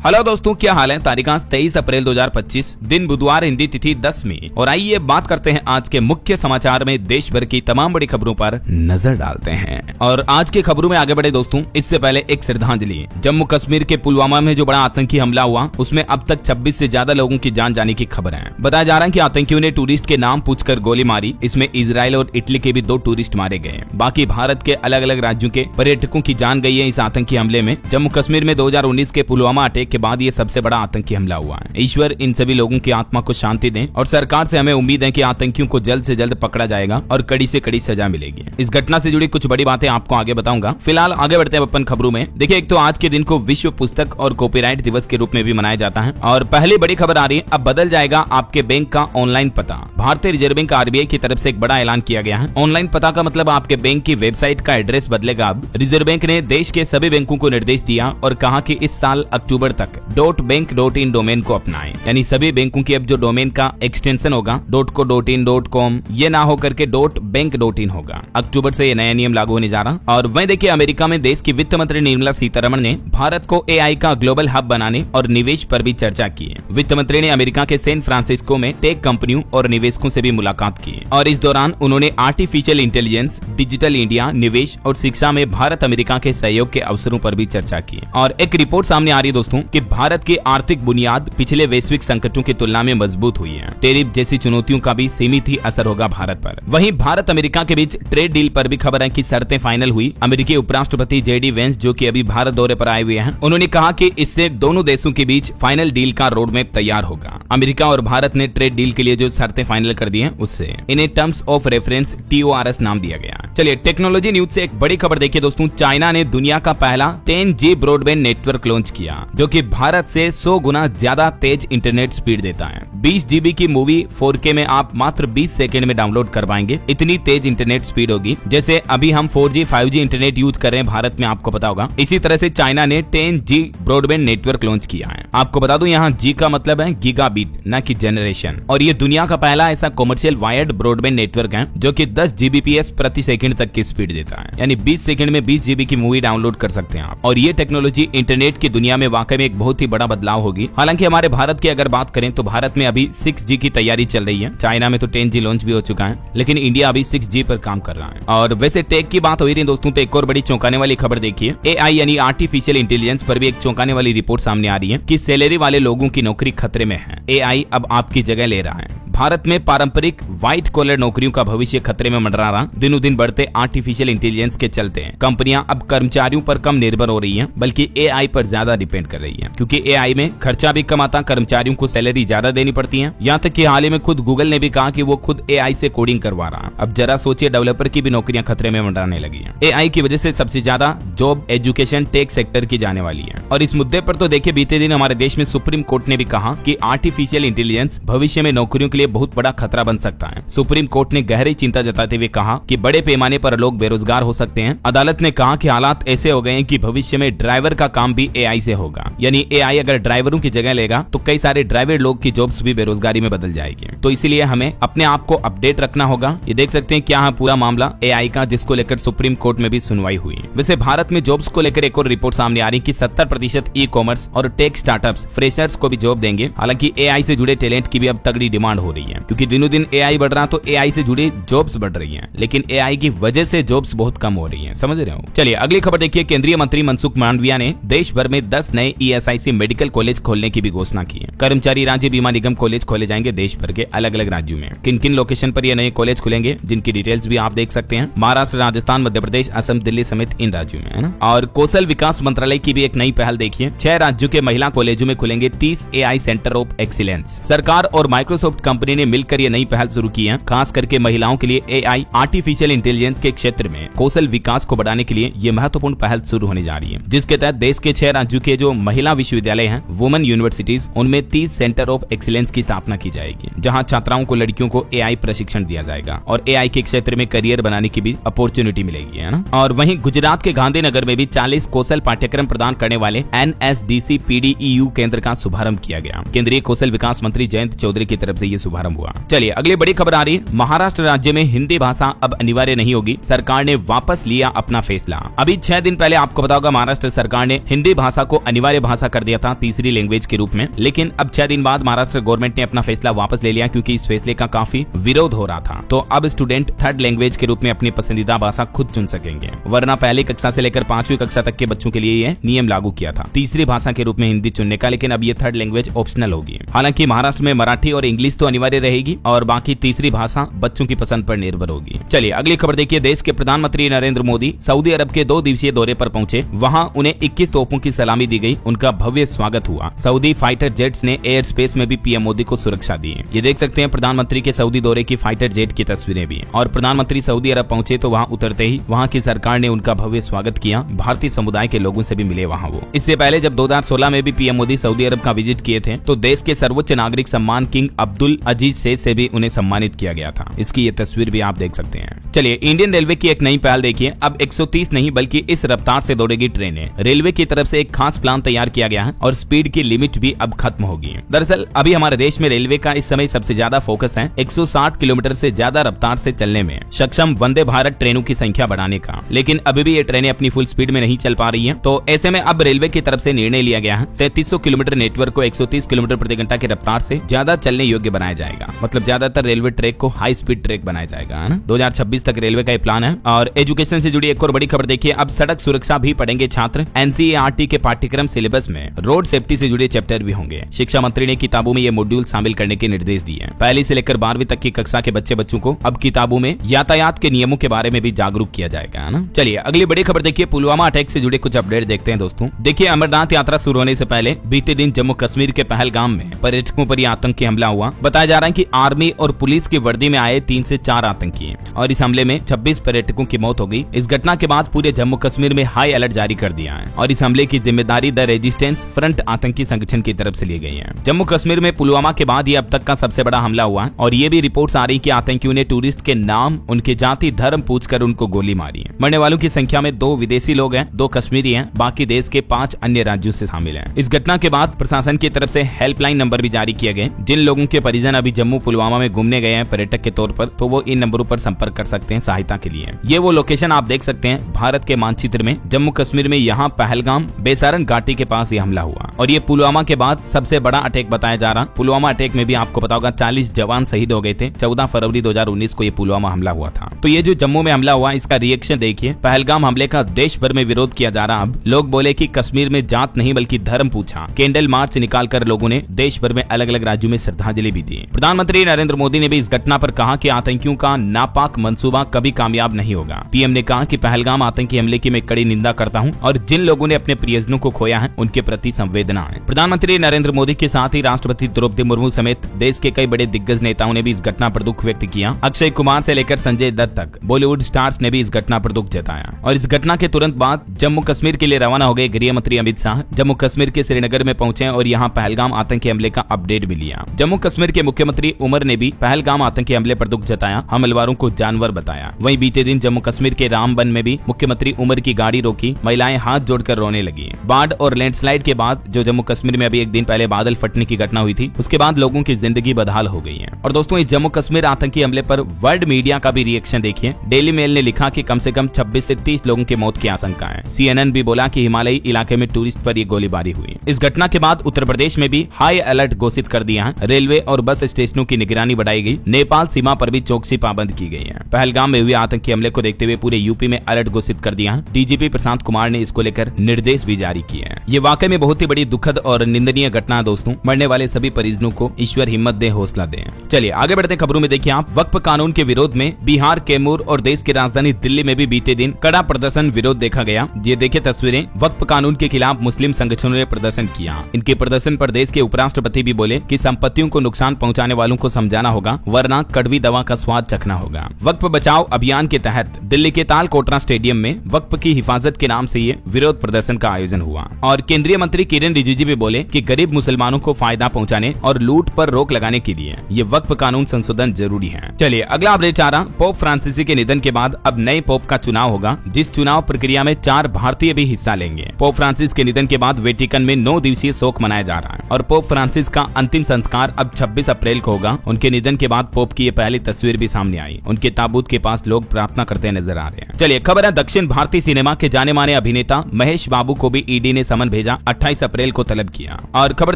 Hello दोस्तों, क्या हाल है। तारीख 23 अप्रैल 2025, दिन बुधवार, हिंदी तिथि 10वीं। और आइए बात करते हैं आज के मुख्य समाचार में देश भर की तमाम बड़ी खबरों पर नजर डालते हैं। और आज की खबरों में आगे बढ़े दोस्तों, इससे पहले एक श्रद्धांजलि। जम्मू कश्मीर के पुलवामा में जो बड़ा आतंकी हमला हुआ, उसमें अब तक 26 से ज्यादा लोगों की जान जाने की खबर है। बताया जा रहा है कि आतंकियों ने टूरिस्ट के नाम पूछकर गोली मारी। इसमें इजराइल और इटली के भी 2 टूरिस्ट मारे गए। बाकी भारत के अलग अलग राज्यों के पर्यटकों की जान गई है इस आतंकी हमले में। जम्मू कश्मीर में 2019 के पुलवामा अटैक के बाद ये सबसे बड़ा आतंकी हमला हुआ है। ईश्वर इन सभी लोगों की आत्मा को शांति दें और सरकार से हमें उम्मीद है कि आतंकियों को जल्द से जल्द पकड़ा जाएगा और कड़ी से कड़ी सजा मिलेगी। इस घटना से जुड़ी कुछ बड़ी बातें आपको आगे बताऊंगा। फिलहाल आगे बढ़ते हैं अपन खबरों में। देखिए, एक तो आज के दिन को विश्व पुस्तक और कॉपीराइट दिवस के रूप में भी मनाया जाता है। और पहली बड़ी खबर आ रही है, अब बदल जाएगा आपके बैंक का ऑनलाइन पता। भारतीय रिजर्व बैंक आरबीआई की तरफ से एक बड़ा ऐलान किया गया है। ऑनलाइन पता का मतलब आपके बैंक की वेबसाइट का एड्रेस बदलेगा। अब रिजर्व बैंक ने देश के सभी बैंकों को निर्देश दिया और कहा कि इस साल अक्टूबर तक .bank.in डोमेन को अपनाएं। यानी सभी बैंकों की अब जो डोमेन का एक्सटेंशन होगा .co.in .com ये ना हो करके .bank.in होगा। अक्टूबर से ये नया नियम लागू होने जा रहा। और वहीं देखिए, अमेरिका में देश की वित्त मंत्री निर्मला सीतारमण ने भारत को एआई का ग्लोबल हब बनाने और निवेश पर भी चर्चा की है। वित्त मंत्री ने अमेरिका के सैन फ्रांसिस्को में टेक कंपनियों और निवेशकों से भी मुलाकात की और इस दौरान उन्होंने आर्टिफिशियल इंटेलिजेंस, डिजिटल इंडिया, निवेश और शिक्षा में भारत अमेरिका के सहयोग के अवसरों पर भी चर्चा की। और एक रिपोर्ट सामने आ रही है दोस्तों कि भारत की आर्थिक बुनियाद पिछले वैश्विक संकटों की तुलना में मजबूत हुई है। टैरिफ जैसी चुनौतियों का भी सीमित ही असर होगा भारत पर। वहीं भारत अमेरिका के बीच ट्रेड डील पर भी खबर है कि शर्तें फाइनल हुई। अमेरिकी उपराष्ट्रपति जेडी वेंस, जो कि अभी भारत दौरे पर आए हुए हैं, उन्होंने कहा कि इससे दोनों देशों के बीच फाइनल डील का रोड मैप तैयार होगा। अमेरिका और भारत ने ट्रेड डील के लिए जो शर्तें फाइनल कर दी हैं, उससे इन्हें टर्म्स ऑफ रेफरेंस TORS नाम दिया गया। चलिए, टेक्नोलॉजी न्यूज से एक बड़ी खबर देखिए दोस्तों। चाइना ने दुनिया का पहला 10G ब्रॉडबैंड नेटवर्क लॉन्च किया, जो कि भारत से 100 गुना ज्यादा तेज इंटरनेट स्पीड देता है। 20 GB की मूवी 4K में आप मात्र 20 सेकंड में डाउनलोड कर पाएंगे। इतनी तेज इंटरनेट स्पीड होगी जैसे अभी हम 4G 5G इंटरनेट यूज कर रहे हैं भारत में, आपको पता होगा। इसी तरह से चाइना ने 10G ब्रॉडबैंड नेटवर्क लॉन्च किया है। आपको बता दूं, यहाँ G का मतलब है गीगाबिट, न कि जनरेशन। और ये दुनिया का पहला ऐसा कॉमर्शियल वायर्ड ब्रॉडबैंड नेटवर्क है जो कि 10 Gbps प्रति सेकंड तक की स्पीड देता है। यानी 20 सेकंड में 20 GB की मूवी डाउनलोड कर सकते हैं आप। और ये टेक्नोलॉजी इंटरनेट की दुनिया में वाकई में एक बहुत ही बड़ा बदलाव होगी। हालांकि हमारे भारत की अगर बात करें तो भारत में अभी 6G की तैयारी चल रही है। चाइना में तो 10G लॉन्च भी हो चुका है, लेकिन इंडिया अभी 6G पर काम कर रहा है। और वैसे टेक की बात हो रही है दोस्तों, तो एक और बड़ी चौंकाने वाली खबर देखिए। AI यानी आर्टिफिशियल इंटेलिजेंस पर भी एक चौंकाने वाली रिपोर्ट सामने आ रही है कि सैलरी वाले लोगों की नौकरी खतरे में है। AI अब आपकी जगह ले रहा है। भारत में पारंपरिक व्हाइट कॉलर नौकरियों का भविष्य खतरे में मंडरा रहा। दिनों दिन बढ़ते आर्टिफिशियल इंटेलिजेंस के चलते कंपनियां अब कर्मचारियों पर कम निर्भर हो रही हैं, बल्कि AI पर ज्यादा डिपेंड कर रही हैं। क्योंकि AI में खर्चा भी कम आता, कर्मचारियों को सैलरी ज्यादा देनी पड़ती है। यहाँ तक कि हाल ही में खुद गूगल ने भी कहा कि वो खुद AI से कोडिंग करवा रहा। अब जरा सोचिए, डेवलपर की भी नौकरियां खतरे में मंडराने लगी है। AI की वजह से सबसे ज्यादा जॉब एजुकेशन टेक सेक्टर की जाने वाली है। और इस मुद्दे पर तो देखिए, बीते दिन हमारे देश में सुप्रीम कोर्ट ने भी कहा कि आर्टिफिशियल इंटेलिजेंस भविष्य में नौकरियों के लिए बहुत बड़ा खतरा बन सकता है। सुप्रीम कोर्ट ने गहरी चिंता जताते हुए कहा कि बड़े पैमाने पर लोग बेरोजगार हो सकते हैं। अदालत ने कहा कि हालात ऐसे हो गए हैं कि भविष्य में ड्राइवर का काम भी AI से होगा। यानी AI अगर ड्राइवरों की जगह लेगा तो कई सारे ड्राइवर लोग की जॉब्स भी बेरोजगारी में बदल जाएगी। तो इसीलिए हमें अपने आप को अपडेट रखना होगा। ये देख सकते हैं क्या है पूरा मामला AI का, जिसको लेकर सुप्रीम कोर्ट में भी सुनवाई हुई। वैसे भारत में जॉब्स को लेकर एक और रिपोर्ट सामने आ रही है कि 70% ई-कॉमर्स और टेक स्टार्टअप्स फ्रेशर्स को भी जॉब देंगे। हालांकि AI से जुड़े टैलेंट की भी अब तगड़ी डिमांड हो रही है, क्योंकि दिनों दिन AI बढ़ रहा तो AI से जुड़ी जॉब्स बढ़ रही हैं, लेकिन AI की वजह से जॉब्स बहुत कम हो रही हैं। समझ रहे हो। चलिए, अगली खबर देखिए। केंद्रीय मंत्री मनसुख मांडविया ने देश भर में 10 नए ESIC मेडिकल कॉलेज खोलने की भी घोषणा की है। कर्मचारी राज्य बीमा निगम कॉलेज खोले जाएंगे देश भर के अलग अलग राज्यों में। किन किन लोकेशन पर ये नए कॉलेज खुलेंगे, जिनकी डिटेल्स भी आप देख सकते हैं। महाराष्ट्र, राजस्थान, मध्य प्रदेश, असम, दिल्ली समेत इन राज्यों में, है ना। और कौशल विकास मंत्रालय की भी एक नई पहल देखिए। 6 राज्यों के महिला कॉलेजों में खुलेंगे 30 AI सेंटर ऑफ एक्सीलेंस। सरकार और माइक्रोसॉफ्ट कंपनी ने मिलकर ये नई पहल शुरू की है, खास करके महिलाओं के लिए AI आर्टिफिशियल इंटेलिजेंस के क्षेत्र में कौशल विकास को बढ़ाने के लिए ये महत्वपूर्ण पहल शुरू होने जा रही है, जिसके तहत देश के 6 राज्यों के जो महिला विश्वविद्यालय हैं, वुमेन यूनिवर्सिटीज, उनमें 30 सेंटर ऑफ एक्सीलेंस की स्थापना की जाएगी, जहां छात्राओं को, लड़कियों को AI प्रशिक्षण दिया जाएगा और AI के क्षेत्र में करियर बनाने की भी अपॉर्चुनिटी मिलेगी, है ना। और वहीं गुजरात के गांधीनगर में भी 40 कौशल पाठ्यक्रम प्रदान करने वाले NSDC PDEU केंद्र का शुभारंभ किया गया। केंद्रीय कौशल विकास मंत्री जयंत चौधरी की तरफ से ये शुभारंभ हुआ। चलिए अगली बड़ी खबर आ रही है, महाराष्ट्र राज्य में हिंदी भाषा अब अनिवार्य नहीं होगी, सरकार ने वापस लिया अपना फैसला। अभी 6 दिन पहले आपको पता होगा महाराष्ट्र सरकार ने हिंदी भाषा को अनिवार्य भाषा कर दिया था तीसरी लैंग्वेज के रूप में, लेकिन अब 6 दिन बाद महाराष्ट्र गवर्नमेंट ने अपना फैसला वापस ले लिया क्योंकि इस फैसले का काफी विरोध हो रहा था। तो अब स्टूडेंट थर्ड लैंग्वेज के रूप में अपनी पसंदीदा भाषा खुद चुन सकेंगे, वरना पहली कक्षा से लेकर 5वीं कक्षा तक के बच्चों के लिए यह नियम लागू किया था तीसरी भाषा के रूप में हिंदी चुनने का, लेकिन अब ये थर्ड लैंग्वेज ऑप्शनल होगी। हालांकि महाराष्ट्र में मराठी और इंग्लिश तो अनिवार्य रहेगी और बाकी तीसरी भाषा बच्चों की पसंद पर निर्भर होगी। चलिए अगली खबर देखिए, देश के प्रधानमंत्री नरेंद्र मोदी सऊदी अरब के 2 दिवसीय दौरे पर पहुंचे, वहां उन्हें 21 तोपों की सलामी दी गई, उनका भव्य स्वागत हुआ। सऊदी फाइटर जेट्स ने एयर स्पेस में भी पीएम मोदी को सुरक्षा दी। ये देख सकते हैं प्रधानमंत्री के सऊदी दौरे की फाइटर जेट की तस्वीरें भी। और प्रधानमंत्री सऊदी अरब पहुंचे तो वहां उतरते ही वहां की सरकार ने उनका भव्य स्वागत किया, भारतीय समुदाय के लोगों से भी मिले वहां वो। इससे पहले जब 2016 में भी पीएम मोदी सऊदी अरब का विजिट किए थे तो देश के सर्वोच्च नागरिक सम्मान किंग अब्दुल अजीज से भी उन्हें सम्मानित किया गया था। इसकी ये तस्वीर भी आप देख सकते हैं। चलिए इंडियन रेलवे की एक नई पहल देखिए, अब 130 नहीं बल्कि इस रफ्तार से दौड़ेगी ट्रेनें। रेलवे की तरफ से एक खास प्लान तैयार किया गया है और स्पीड की लिमिट भी अब खत्म होगी। दरअसल अभी हमारे देश में रेलवे का इस समय सबसे ज्यादा फोकस है 160 किलोमीटर से ज्यादा रफ्तार से चलने में सक्षम वंदे भारत ट्रेनों की संख्या बढ़ाने का, लेकिन अभी भी ये ट्रेनें अपनी फुल स्पीड में नहीं चल पा रही है। तो ऐसे में अब रेलवे की तरफ से निर्णय लिया गया है 3700 किलोमीटर नेटवर्क को 130 किलोमीटर प्रति घंटा की रफ्तार से ज्यादा चलने योग्य बनाया जाएगा। मतलब ज्यादातर रेलवे ट्रैक को हाई स्पीड ट्रैक बनाया जाएगा, है ना। 2026 तक रेलवे का ये प्लान है। और एजुकेशन से जुड़ी एक और बड़ी खबर देखिए, अब सड़क सुरक्षा भी पढ़ेंगे छात्र। एनसीईआरटी के पाठ्यक्रम सिलेबस में रोड सेफ्टी से जुड़े चैप्टर भी होंगे। शिक्षा मंत्री ने किताबों में ये मॉड्यूल शामिल करने के निर्देश दिए। पहली से लेकर 12वीं तक की कक्षा के बच्चों को अब किताबों में यातायात के नियमों के बारे में भी जागरूक किया जाएगा, है ना। चलिए अगली बड़ी खबर देखिए, पुलवामा अटैक से जुड़े कुछ अपडेट देखते हैं दोस्तों। देखिए अमरनाथ यात्रा शुरू होने से पहले बीते दिन जम्मू कश्मीर के पहलगाम में पर्यटकों पर आतंकी हमला हुआ। बताया जा रहा है कि आर्मी और पुलिस की वर्दी में आए 3 से 4 आतंकी और इस हमले में 26 पर्यटकों की मौत हो गई। इस घटना के बाद पूरे जम्मू कश्मीर में हाई अलर्ट जारी कर दिया है और इस हमले की जिम्मेदारी द रेजिस्टेंस फ्रंट आतंकी संगठन की तरफ से ली गई है। जम्मू कश्मीर में पुलवामा के बाद ये अब तक का सबसे बड़ा हमला हुआ और ये भी रिपोर्ट्स आ रही कि आतंकियों ने टूरिस्ट के नाम, उनके जाति, धर्म पूछकर उनको गोली मारी। मरने वालों की संख्या में 2 विदेशी लोग हैं, 2 कश्मीरी हैं, बाकी देश के 5 अन्य राज्यों से शामिल हैं। इस घटना के बाद प्रशासन की तरफ से हेल्पलाइन नंबर भी जारी किए गए। जिन लोगों के परिजन अभी जम्मू पुलवामा में घूमने गए हैं पर्यटक के तौर पर, तो वो इन नंबरों पर संपर्क कर सकते हैं सहायता के लिए। ये वो लोकेशन आप देख सकते हैं भारत के मानचित्र में, जम्मू कश्मीर में यहाँ पहलगाम बेसारन घाटी के पास ये हमला हुआ और ये पुलवामा के बाद सबसे बड़ा अटैक बताया जा रहा। पुलवामा अटैक में भी आपको पता होगा 40 जवान शहीद हो गए थे। 14 फरवरी 2019 को ये पुलवामा हमला हुआ था। तो ये जो जम्मू में हमला हुआ इसका रिएक्शन देखिए। पहलगाम हमले का देश भर में विरोध किया जा रहा। अब लोग बोले कि कश्मीर में जात नहीं बल्कि धर्म पूछा। कैंडल मार्च निकालकर लोगों ने देश भर में अलग अलग राज्यों में श्रद्धांजलि भी दी। प्रधानमंत्री नरेंद्र मोदी ने भी इस घटना पर कहा कि आतंकियों का नापाक मंसूबा कभी कामयाब नहीं होगा। पीएम ने कहा कि पहलगाम आतंकी हमले की मैं कड़ी निंदा करता हूं और जिन लोगों ने अपने प्रियजनों को खोया है उनके प्रति संवेदना है। प्रधानमंत्री नरेंद्र मोदी के साथ ही राष्ट्रपति द्रौपदी मुर्मू समेत देश के कई बड़े दिग्गज नेताओं ने भी इस घटना पर दुख व्यक्त किया। अक्षय कुमार से लेकर संजय दत्त तक बॉलीवुड स्टार्स ने भी इस घटना पर दुख जताया। और इस घटना के तुरंत बाद जम्मू कश्मीर के लिए रवाना हो गए गृह मंत्री अमित शाह। जम्मू कश्मीर के श्रीनगर में पहुंचे और यहां पहलगाम आतंकी हमले का अपडेट भी लिया। जम्मू कश्मीर के मुख्यमंत्री उमर ने भी पहलगाम आतंकी हमले पर दुख जताया, हमलावरों को जानवर बताया। वहीं बीते दिन जम्मू कश्मीर के रामबन में भी मुख्यमंत्री उमर की गाड़ी रोकी, महिलाएं हाथ जोड़कर रोने लगी। बाढ़ और लैंडस्लाइड के बाद जो जम्मू कश्मीर में अभी एक दिन पहले बादल फटने की घटना हुई थी, उसके बाद लोगों की जिंदगी बदहाल हो गई है। और दोस्तों इस जम्मू कश्मीर आतंकी हमले पर वर्ल्ड मीडिया का भी रिएक्शन देखिए। डेली मेल ने लिखा कि कम से कम 26 से 30 लोगों की मौत की आशंका है। CNN भी बोला कि हिमालयी इलाके में टूरिस्ट पर ये गोलीबारी हुई। इस घटना के बाद उत्तर प्रदेश में भी हाई अलर्ट घोषित कर दिया है। रेलवे और बस स्टेशनों की निगरानी बढ़ाई गई। नेपाल सीमा पर भी चौकसी पाबंद की गई है। पहलगाम में हुए आतंकी हमले को देखते हुए पूरे यूपी में अलर्ट घोषित कर दिया है। डीजीपी प्रशांत कुमार ने इसको लेकर निर्देश भी जारी किए हैं। ये वाकई में बहुत ही बड़ी दुखद और निंदनीय घटना है दोस्तों। मरने वाले सभी परिजनों को ईश्वर हिम्मत दे, हौसला दे। चलिए आगे बढ़ते खबरों में देखिए आप, वक्फ कानून के विरोध में बिहार, कैमूर और देश की राजधानी दिल्ली में भी बीते दिन कड़ा प्रदर्शन विरोध देखा गया। ये देखिए तस्वीरें। वक्फ कानून के खिलाफ मुस्लिम संगठनों ने प्रदर्शन किया। इनके प्रदर्शन पर देश के उपराष्ट्रपति भी बोले कि संपत्तियों को नुकसान पहुंचाने वालों को समझाना होगा, वरना कड़वी दवा का स्वाद चखना होगा। वक्फ बचाओ अभियान के तहत दिल्ली के तालकोटरा स्टेडियम में वक्फ की हिफाजत के नाम से ये विरोध प्रदर्शन का आयोजन हुआ। और केंद्रीय मंत्री किरेन रिजिजू भी बोले कि गरीब मुसलमानों को फायदा पहुंचाने और लूट पर रोक लगाने के लिए ये वक्फ कानून संशोधन जरूरी है। चलिए अगला अपडेट आ रहा, पोप फ्रांसिस के निधन के बाद अब नए पोप का चुनाव होगा, जिस चुनाव प्रक्रिया में 4 भारतीय भी हिस्सा लेंगे। पोप फ्रांसिस के निधन के बाद वेटिकन में 9 दिवसीय शोक मनाया जा रहा है और पोप फ्रांसिस का अंतिम संस्कार अब 26 अप्रैल को होगा। उनके निधन के बाद पोप की ये पहली तस्वीर भी सामने आई। उनके ताबूत के पास लोग प्रार्थना करते नजर आ रहे हैं। चलिए खबर है, दक्षिण भारतीय सिनेमा के जाने माने अभिनेता महेश बाबू को भी ईडी ने समन भेजा, 28 अप्रैल को तलब किया। और खबर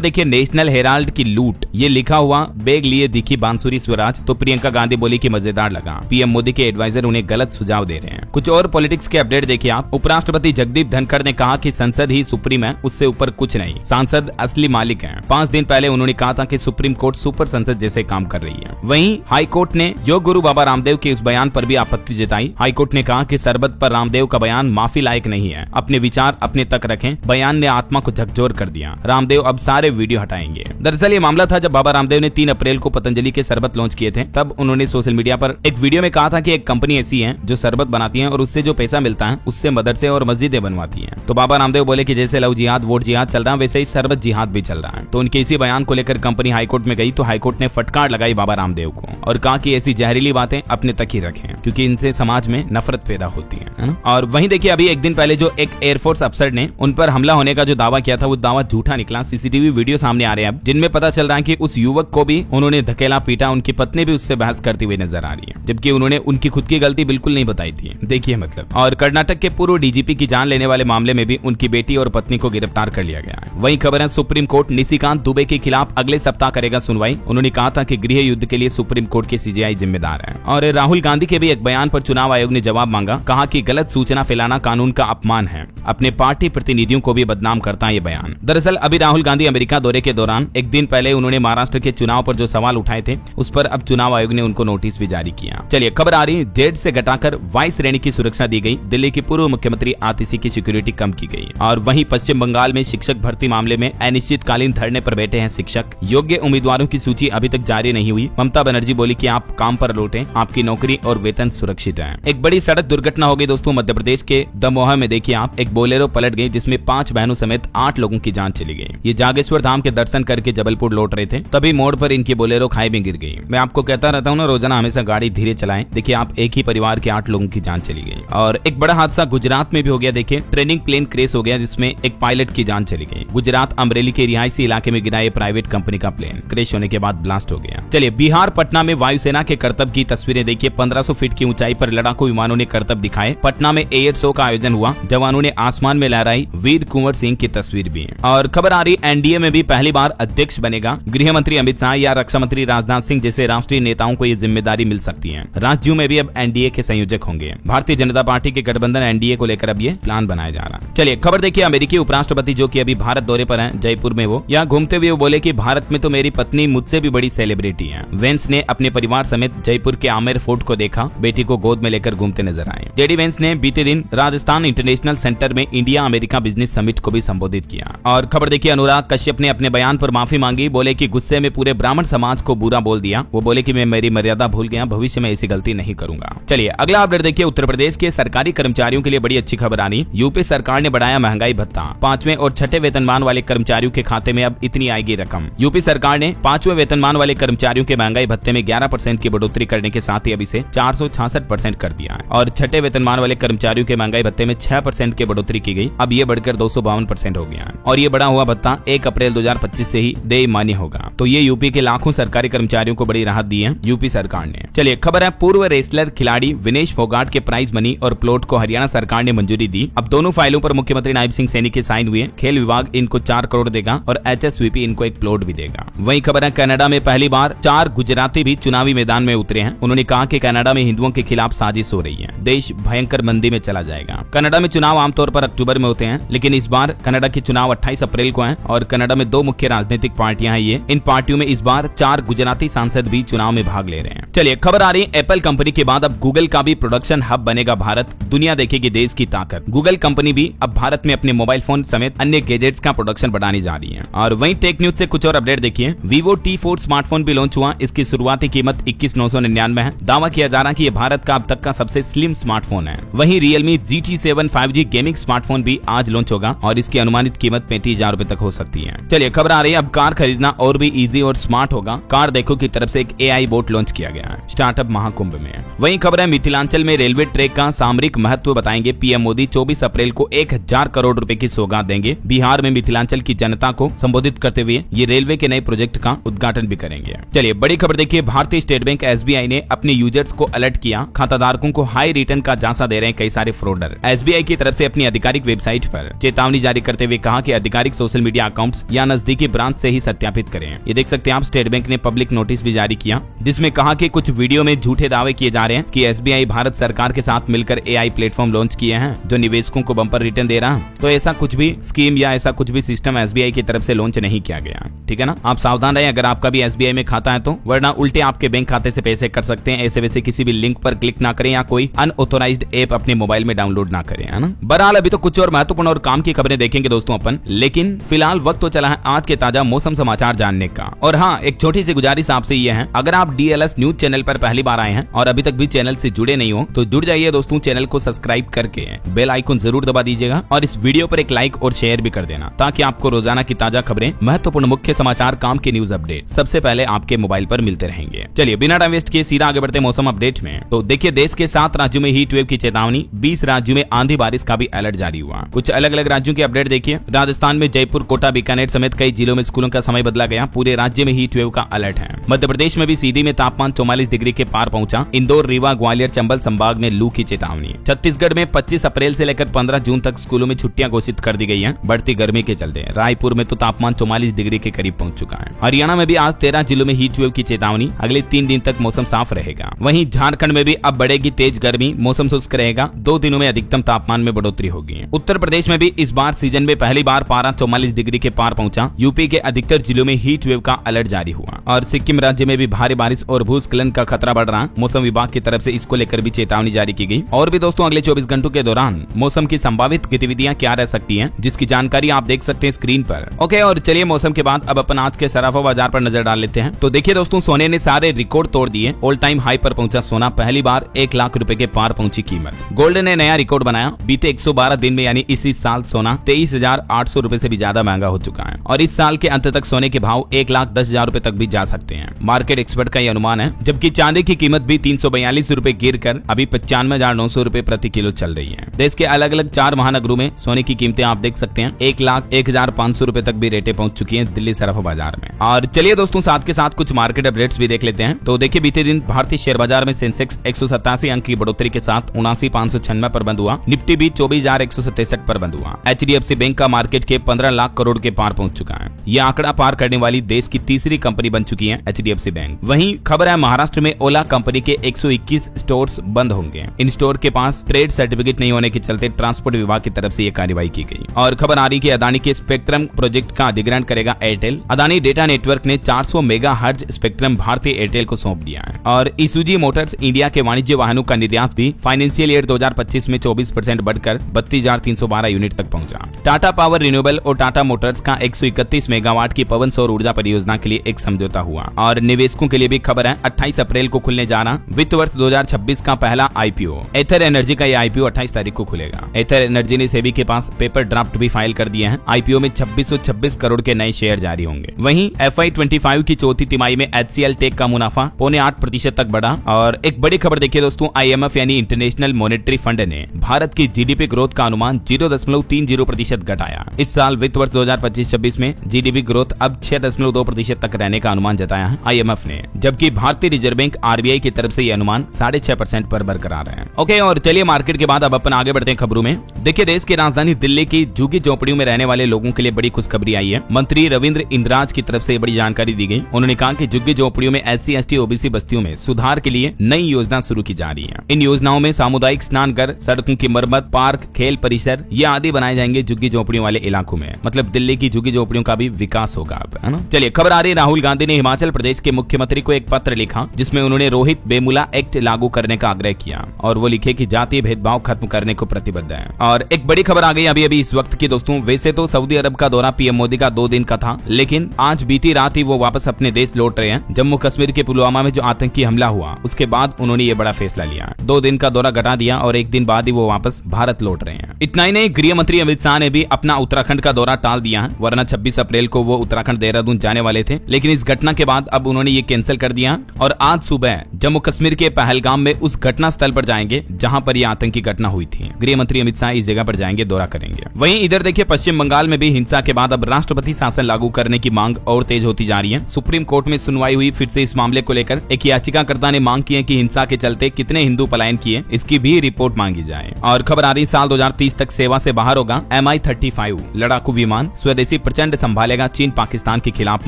देखिए, नेशनल हेराल्ड की लूट, ये लिखा हुआ बैग लिए दिखी बांसुरी स्वराज, तो प्रियंका गांधी बोली कि मजेदार लगा। पीएम मोदी के एडवाइजर उन्हें गलत सुझाव दे रहे हैं। कुछ और पॉलिटिक्स के अपडेट देखिए आप। उपराष्ट्रपति जगदीप धनखड़ ने कहा कि संसद ही सुप्रीम है, उससे ऊपर कुछ नहीं, सांसद असली मालिक हैं। 5 दिन पहले उन्होंने कहा था कि सुप्रीम कोर्ट सुपर संसद जैसे काम कर रही है। वहीं हाई कोर्ट ने योग गुरु बाबा रामदेव के उस बयान पर भी आपत्ति जताई। हाई कोर्ट ने कहा कि शरबत पर रामदेव का बयान माफी लायक नहीं है, अपने विचार अपने तक रखें। बयान ने आत्मा को झकझोर कर दिया। रामदेव अब सारे वीडियो हटाएंगे। दरअसल ये मामला था जब बाबा रामदेव ने 3 अप्रैल को पतंजलि के शरबत लॉन्च किए थे। तब उन्होंने सोशल मीडिया पर एक वीडियो में कहा था कि एक कंपनी ऐसी है जो शरबत बनाती है और उससे जो पैसा मिलता है उससे मदरसे और मस्जिदें बनवाती है। तो बाबा रामदेव बोले कि जैसे लव जिहाद वोट जिहाद चल रहा है वैसे ही शरबत जिहाद भी चल रहा है। तो उनके इसी बयान को लेकर कंपनी हाईकोर्ट में गई तो हाईकोर्ट ने फटकार लगाई बाबा रामदेव को और कहा कि ऐसी जहरीली बातें अपने तक ही रखें, क्योंकि इनसे समाज में नफरत पैदा होती है ना। और वहीं देखिए, अभी एक दिन पहले जो एक एयरफोर्स अफसर ने उन पर हमला होने का जो दावा किया था वो दावा झूठा निकला। सीसीटीवी वीडियो सामने आ रहे हैं जिनमें पता चल रहा है कि उस युवक को भी उन्होंने धकेला पीटा। उनकी पत्नी भी उससे बहस करती हुई नजर आ रही है, जबकि उन्होंने उनकी खुद की गलती बिल्कुल नहीं बताई थी। देखिए मतलब। और कर्नाटक के पूर्व डीजीपी की जान लेने वाले मामले में भी उनकी बेटी और पत्नी को गिरफ्तार कर लिया गया है। वहीं खबर है, सुप्रीम कोर्ट निशिकांत दुबे के खिलाफ अगले सप्ताह करेगा सुनवाई। उन्होंने कहा था कि गृह युद्ध के लिए सुप्रीम कोर्ट के सीजेआई जिम्मेदार है। और राहुल गांधी के भी एक बयान पर चुनाव आयोग ने जवाब मांगा। कहा कि गलत सूचना फैलाना कानून का अपमान है। अपने पार्टी प्रतिनिधियों को भी बदनाम करता है ये बयान। दरअसल अभी राहुल गांधी अमेरिका दौरे के दौरान एक दिन पहले उन्होंने महाराष्ट्र के चुनाव पर जो सवाल उठाए थे उस पर अब चुनाव आयोग ने उनको नोटिस भी जारी किया। चलिए खबर आ रही, जेड से घटाकर वाई श्रेणी की सुरक्षा दी गई। दिल्ली की पूर्व मुख्यमंत्री आतिशी की सिक्योरिटी कम की गई। और वहीं पश्चिम बंगाल में शिक्षक भर्ती मामले में अनिश्चितकालीन धरने पर बैठे हैं शिक्षक। योग्य उम्मीदवारों की सूची अभी तक जारी नहीं हुई। ममता बनर्जी बोली कि आप काम पर लौटें, आपकी नौकरी और वेतन सुरक्षित है। एक बड़ी सड़क दुर्घटना हो गई दोस्तों मध्य प्रदेश के दमोह में। देखिए आप, एक बोलेरो पलट गई जिसमें 5 बहनों समेत 8 लोगों की जान चली गई। ये जागेश्वर धाम के दर्शन करके जबलपुर लौट रहे थे, तभी मोड़ पर इनकी बोलेरो खाई में गिर गई। मैं आपको कहता रहता हूँ ना, रोजाना हमेशा गाड़ी धीरे चलाएं। देखिए आप, एक ही परिवार के 8 लोगों की जान चली गई। और एक बड़ा हादसा गुजरात में भी हो गया। देखिए ट्रेनिंग प्लेन क्रैश हो गया जिसमें एक पायलट की जान चली गई। गुजरात अमरेली के रिहायशी इलाके में गिरा ये प्राइवेट कंपनी का प्लेन क्रैश होने के बाद ब्लास्ट हो गया। चलिए बिहार पटना में वायुसेना के करतब की तस्वीरें देखिए। 1500 फीट की ऊंचाई पर लड़ाकू विमानों ने करतब दिखाए। पटना में एयर शो का आयोजन हुआ। जवानों ने आसमान में लहराई वीर कुंवर सिंह की तस्वीर भी। और खबर आ रही, एनडीए में भी पहली बार अध्यक्ष बनेगा गृह मंत्री अमित शाह या रक्षा मंत्री राजनाथ सिंह जैसे राष्ट्रीय नेताओं को ये जिम्मेदारी मिल सकती है। राज्यों में भी अब एनडीए के संयोजक होंगे। भारतीय जनता पार्टी के गठबंधन एनडीए को लेकर अब ये प्लान बनाया जा रहा है। चलिए खबर देखिए, अमेरिकी उपराष्ट्रपति जो कि अभी भारत दौरे पर हैं, जयपुर में वो यहाँ घूमते हुए वो बोले कि भारत में तो मेरी पत्नी मुझसे भी बड़ी सेलिब्रिटी है। वेंस ने अपने परिवार समेत जयपुर के आमेर फोर्ट को देखा, बेटी को गोद में लेकर घूमते नजर आए। जेडी वेंस ने बीते दिन राजस्थान इंटरनेशनल सेंटर में इंडिया अमेरिका बिजनेस समिट को भी संबोधित किया। और खबर देखिए, अनुराग कश्यप ने अपने बयान पर माफी मांगी। बोले कि गुस्से में पूरे ब्राह्मण समाज को बुरा बोल दिया। वो बोले कि मैं मेरी मर्यादा भूल गया, भविष्य में ऐसी गलती नहीं करूंगा। चलिए अगला अपडेट देखिए, उत्तर प्रदेश के सरकारी कर्मचारियों के लिए बड़ी अच्छी खबर आनी। यूपी सरकार ने बढ़ाया महंगाई भत्ता। 5वें और 6ठे वेतनमान वाले कर्मचारियों के खाते में अब इतनी आएगी रकम। यूपी सरकार ने 5वें वेतनमान वाले कर्मचारियों के महंगाई भत्ते में 11% की बढ़ोतरी करने के साथ ही अब इसे 466% कर दिया है। और 6ठे वेतनमान वाले कर्मचारियों के महंगाई भत्ते में 6% की बढ़ोतरी की गई। अब ये बढ़कर 252% हो गया है। और ये बढ़ा हुआ भत्ता 1 अप्रैल 2025 से ही देय मान्य होगा। तो ये यूपी के लाखों सरकारी कर्मचारियों को बड़ी राहत दी है यूपी सरकार ने। चलिए खबर है, पूर्व रेसलर खिलाड़ी विनेश फोगाट के प्राइज मनी और प्लॉट को हरियाणा सरकार ने मंजूरी दी। अब दोनों फाइलों पर मुख्यमंत्री नायब सिंह सैनी के साइन हुए। खेल विभाग इनको 4 करोड़ देगा और एचएसवीपी इनको एक प्लॉट भी देगा। वहीं खबर है, कनाडा में पहली बार 4 गुजराती भी चुनावी मैदान में उतरे हैं। उन्होंने कहा कि कनाडा में हिंदुओं के खिलाफ साजिश हो रही है, देश भयंकर मंदी में चला जाएगा। कनाडा में चुनाव आमतौर पर अक्टूबर में होते हैं, लेकिन इस बार कनाडा के चुनाव 28 अप्रैल को हैं। और कनाडा में 2 मुख्य राजनीतिक पार्टियां हैं। ये इन पार्टियों में इस बार 4 गुजराती सांसद भी चुनाव में भाग ले रहे हैं। चलिए खबर आ रही है, एप्पल कंपनी के बाद अब गूगल का भी प्रोडक्शन हब बनेगा भारत। दुनिया देखेगी देश की ताकत। गूगल कंपनी भी अब भारत में अपने मोबाइल फोन समेत अन्य गैजेट्स का प्रोडक्शन बढ़ाने जा रही है। और वहीं टेक न्यूज से कुछ और अपडेट देखिए। Vivo T4 स्मार्टफोन भी लॉन्च हुआ। इसकी शुरुआती कीमत 21,999 है। दावा किया जा रहा है कि ये भारत का अब तक का सबसे स्लिम स्मार्टफोन है। वहीं Realme GT7 5G gaming smartphone भी आज लॉन्च होगा और इसकी अनुमानित कीमत 35,000 रुपए तक हो सकती है। चलिए खबर आ रही है, अब कार खरीदना और भी इजी और स्मार्ट होगा। कार देखो की तरफ से एक AI बोट लॉन्च किया गया है स्टार्टअप महाकुंभ में। वहीं खबर है, मिथिलांचल में रेलवे ट्रैक का सामरिक महत्व बताएंगे पीएम मोदी। 24 अप्रैल को 1000 करोड़ रुपए की सौगात देंगे। बिहार में मिथिलांचल की जनता को संबोधित करते हुए ये रेलवे के नए प्रोजेक्ट का उद्घाटन उद्घाटन भी करेंगे। चलिए बड़ी खबर देखिए, भारतीय स्टेट बैंक SBI ने अपने यूजर्स को अलर्ट किया, खाताधारकों को हाई रिटर्न का झांसा दे रहे हैं कई सारे फ्रॉडर। SBI की तरफ से अपनी आधिकारिक वेबसाइट पर चेतावनी जारी करते हुए कहा कि आधिकारिक सोशल मीडिया अकाउंट्स या नजदीकी ब्रांच से ही सत्यापित करें। ये देख सकते हैं आप, स्टेट बैंक ने पब्लिक नोटिस भी जारी किया जिसमें कहा कि कुछ वीडियो में झूठे दावे किए जा रहे हैं कि SBI भारत सरकार के साथ मिलकर AI प्लेटफॉर्म लॉन्च किए हैं जो निवेशकों को बम्पर रिटर्न दे रहा है। तो ऐसा कुछ भी स्कीम या ऐसा कुछ भी सिस्टम SBI की तरफ से लॉन्च नहीं किया गया, ठीक है ना। आप सावधान रहें अगर आपका भी SBI में खाता है तो, वरना उल्टे आपके बैंक खाते से पैसे कट सकते हैं। ऐसे वैसे किसी भी लिंक पर क्लिक ना करें या कोई अनऑथोराइज्ड ऐप अपने मोबाइल में डाउनलोड ना करें, है ना। बहरहाल अभी तो कुछ और महत्वपूर्ण और काम की खबरें देखेंगे दोस्तों अपन, लेकिन फिलहाल वक्त तो चला है आज के ताजा मौसम समाचार जानने का। और हाँ, एक छोटी सी गुजारिश आपसे ये है, अगर आप DLS न्यूज चैनल पर पहली बार आए हैं और अभी तक भी चैनल से जुड़े नहीं हो तो जुड़ जाइए दोस्तों, चैनल को सब्सक्राइब करके बेल आइकन जरूर दबा दीजिएगा और इस वीडियो पर एक लाइक और शेयर भी कर देना ताकि आपको रोजाना की ताजा खबरें, महत्वपूर्ण मुख्य समाचार, काम की न्यूज अपडेट सबसे पहले आपके मोबाइल पर मिलते रहेंगे। चलिए बिना टाइम वेस्ट किए सीधा आगे बढ़ते मौसम अपडेट में। तो देखिए, देश के 7 राज्यों में हीट वेव की चेतावनी, 20 राज्यों में आंधी बारिश का भी अलर्ट जारी हुआ। कुछ अलग अलग राज्यों की अपडेट देखिए। राजस्थान में जयपुर, कोटा, बीकानेर समेत कई जिलों में स्कूलों का समय बदला गया। पूरे राज्य में हीट वेव का अलर्ट है। मध्य प्रदेश में भी सीधी में तापमान 44 डिग्री के पार पहुंचा। इंदौर, रीवा, ग्वालियर, चंबल संभाग में लू की चेतावनी। छत्तीसगढ़ में 25 अप्रैल से लेकर 15 जून तक स्कूलों में छुट्टियां घोषित कर दी गई हैं बढ़ती गर्मी के चलते। रायपुर में तो तापमान 44 डिग्री के करीब पहुंच चुका है। हरियाणा में भी आज 13 जिलों में हीट वेव की चेतावनी। अगले 3 दिन तक मौसम साफ रहेगा। वहीं झारखंड में भी अब बढ़ेगी तेज गर्मी, मौसम शुष्क रहेगा। 2 दिनों में अधिकतम तापमान में बढ़ोतरी होगी। उत्तर प्रदेश में भी इस बार सीजन में पहली बार पारा 44 डिग्री के पार पहुंचा। यूपी के अधिकतर जिलों में हीट वेव का अलर्ट जारी हुआ और सिक्किम राज्य में भी भारी बारिश और भूस्खलन का खतरा बढ़ रहा। मौसम विभाग की तरफ से इसको लेकर भी चेतावनी जारी की गई। और भी दोस्तों, अगले 24 घंटों के दौरान मौसम की संभावित गतिविधियां क्या रह सकती हैं, जिसकी जानकारी आप देख सकते हैं स्क्रीन पर। ओके, और चलिए मौसम के बाद अब अपन आज के सराफा बाजार पर नजर डाल लेते हैं। तो देखिए दोस्तों, सोने ने सारे रिकॉर्ड तोड़ दिए। ऑल टाइम हाई पर पहुंचा सोना, पहली बार 1 लाख रुपए के पार पहुंची कीमत। गोल्ड ने नया रिकॉर्ड बनाया। बीते 112 दिन में यानी इसी साल सोना 23,800 रुपए से भी ज्यादा महंगा हो चुका है और इस साल के अंत तक सोने के भाव 1,10,000 रुपए तक भी जा सकते हैं। मार्केट एक्सपर्ट का यह अनुमान है। जबकि चांदी की कीमत भी 342 रुपए गिर कर अभी 95,900 रुपए प्रति किलो चल रही है। देश के अलग अलग 4 महानगरों में सोने की कीमतें आप देख सकते हैं 1,01,500 रुपए तक भी रेटें पहुंच चुकी हैं दिल्ली सराफा बाजार में। और चलिए दोस्तों, साथ के साथ कुछ मार्केट अपडेट्स भी देख लेते हैं। तो देखिए, बीते दिन भारतीय शेयर बाजार में सेंसेक्स 187 अंक की बढ़ोतरी के साथ 79,596 पर बंद हुआ। निफ्टी भी 24,167 पर बंद हुआ। HDFC बैंक का मार्केट के 15 लाख करोड़ के पार पहुंच चुका है। यह आंकड़ा पार करने वाली देश की तीसरी कंपनी बन चुकी है HDFC बैंक। वहीं खबर है, महाराष्ट्र में ओला कंपनी के 121 स्टोर्स बंद होंगे। इन स्टोर के पास ट्रेड सर्टिफिकेट नहीं होने के चलते ट्रांसपोर्ट विभाग की तरफ से यह कार्रवाई की गई। और खबर आ रही कि अदानी के स्पेक्ट्रम प्रोजेक्ट का अधिग्रहण करेगा एयरटेल। अदानी डेटा नेटवर्क ने 400 मेगाहर्ट्ज स्पेक्ट्रम भारतीय एयरटेल को सौंप दिया है। और ईसुजी मोटर्स इंडिया के वाणिज्य वाहनों का निर्यात भी फाइनेंशियल ईयर 2025 में 24% बढ़कर 32,312 यूनिट तक पहुंचा। टाटा पावर रिन्यूएबल और टाटा मोटर्स का 131 मेगावाट की पवन सौर ऊर्जा परियोजना के लिए एक समझौता हुआ। और निवेशकों के लिए भी खबर है, 28 अप्रैल को खुलने जा रहा वित्त वर्ष 2026 का पहला IPO। एथर एनर्जी का यह IPO 28 तारीख को खुलेगा। एथर एनर्जी ने सेबी के पास पेपर ड्राफ्ट भी फाइल कर दिए हैं। IPO में 2626 करोड़ के नए शेयर जारी होंगे। वहीं FY25 की चौथी तिमाही में HCL टेक का मुनाफा 0.8% तक बढ़ा। और एक बड़ी खबर देखिए दोस्तों, IMF यानी इंटरनेशनल मॉनेटरी फंड ने भारत की GDP ग्रोथ का अनुमान 0.30% घटाया। इस साल वित्त वर्ष 2025-26 में GDP ग्रोथ अब 6.2% तक रहने का अनुमान जताया है IMF ने, जबकि भारतीय रिजर्व बैंक RBI की तरफ से यह अनुमान 6.5% पर बरकरार है। ओके, और चलिए मार्केट के बाद अब अपन आगे बढ़ते हैं खबरों में। देखिए, देश की राजधानी दिल्ली की झुग्गी झोपड़ियों में रहने वाले लोगों के लिए बड़ी खुशखबरी आई है। मंत्री रविंद्र इंद्राज की तरफ से बड़ी जानकारी दी गई। उन्होंने कहा कि झुग्गी झोपड़ियों में SC ST OBC बस्तियों में सुधार के लिए नई योजना शुरू की जा रही है। इन योजनाओं में सामुदायिक स्नान घर, सड़कों की मरम्मत, पार्क, खेल परिसर ये आदि बनाए जाएंगे झुग्गी झोपड़ियों वाले इलाकों में। मतलब दिल्ली की झुग्गी झोपड़ियों का भी विकास होगा अब, है ना। चलिए खबर आ रही है, राहुल गांधी ने हिमाचल प्रदेश के मुख्यमंत्री को एक पत्र लिखा जिसमें उन्होंने रोहित वेमुला एक्ट लागू करने का आग्रह किया और वो लिखे कि जातीय भेदभाव खत्म करने को प्रतिबद्ध है। और एक बड़ी खबर आ गई अभी इस वक्त की दोस्तों। वैसे तो सऊदी अरब का दौरा PM मोदी का 2 दिन का था, लेकिन आज बीती रात ही वो वापस अपने देश लौट रहे हैं। जम्मू कश्मीर के पुलवामा में जो आतंकी हमला हुआ उसके बाद उन्होंने ये बड़ा फैसला लिया। 2 दिन का दौरा घटा दिया और 1 दिन बाद ही वो वापस भारत लौट रहे हैं। इतना ही नहीं, गृह मंत्री अमित शाह ने भी अपना उत्तराखंड का दौरा टाल दिया है, वरना 26 अप्रैल को वो उत्तराखंड देहरादून जाने वाले थे, लेकिन इस घटना के बाद अब उन्होंने ये कैंसिल कर दिया और आज सुबह जम्मू कश्मीर के पहलगाम में उस घटना स्थल पर जाएंगे जहां पर यह आतंकी घटना हुई थी। गृह मंत्री अमित शाह इस जगह पर जाएंगे, दौरा करेंगे। वहीं इधर देखिए, पश्चिम बंगाल में भी हिंसा के बाद अब राष्ट्रपति शासन लागू करने की मांग और तेज होती जा जारी है। सुप्रीम कोर्ट में सुनवाई हुई फिर से इस मामले को लेकर। एक याचिकाकर्ता ने मांग की है कि हिंसा के चलते कितने हिंदू पलायन किए, इसकी भी रिपोर्ट मांगी जाए। और खबर आ रही साल 2030 तक सेवा से बाहर होगा MI-35 लड़ाकू विमान, स्वदेशी प्रचंड संभालेगा चीन पाकिस्तान के खिलाफ